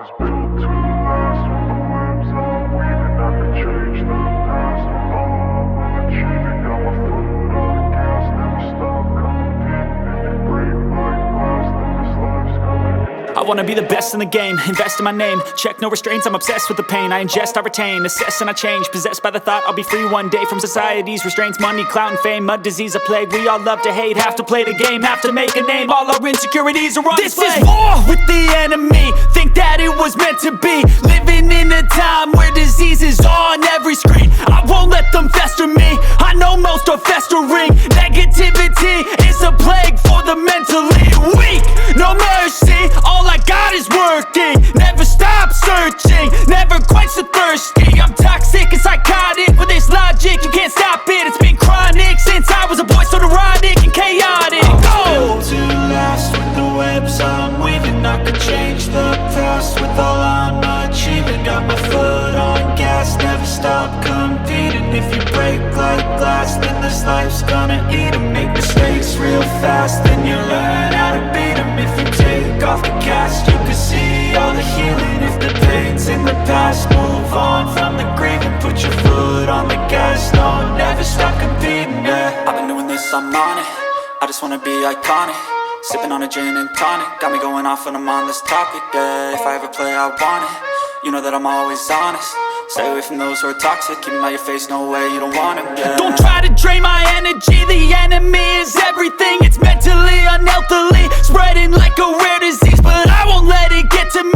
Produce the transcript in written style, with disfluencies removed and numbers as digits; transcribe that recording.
was built to last. With the webs I'm weaving, I could change the past. With all I'm achieving, got my foot on gas. Never stop competing. If you break like glass, then this life's gonna end. I wanna be the best in the game, invest in my name. Check no restraints, I'm obsessed with the pain. I ingest, I retain, assess and I change. Possessed by the thought I'll be free one day from society's restraints. Money, clout and fame, mud, disease, a plague. We all love to hate, have to play the game, have to make a name. All our insecurities are on display. This is war with the enemy, think that it was meant to be. Living in a time where disease is on every screen. I won't let them fester me, I know most are festering. Negativity is a plague for the mentally weak. No mercy, all I got is working. Never stop searching, never quench the thirsty. I'm toxic and psychotic, with this logic you can't stop it. It's been chronic since I was a boy, so neurotic and chaotic. Built to last. With the webs I'm weaving, I could change the past. With all I'm achieving, got my foot on gas. Never stop competing. If you break like glass, then this life's gonna eat 'em. Make mistakes real fast, then you learn how to beat 'em. If you take off the cast, you can see all the healing. If the pain's in the past, move on from the grieving. Put your foot on the gas, no, never stop competing, yeah. I've been doing this, I'm on it. I just wanna be iconic. Sipping on a gin and tonic, got me going off when I'm on this topic, yeah. If I ever play, I want it. You know that I'm always honest. Stay away from those who are toxic. Keep them out your face, no way, you don't want it, yeah. Don't try to drain my energy. The enemy is everything. It's mentally, unhealthily, spreading like a rare disease. But I won't let it get to me.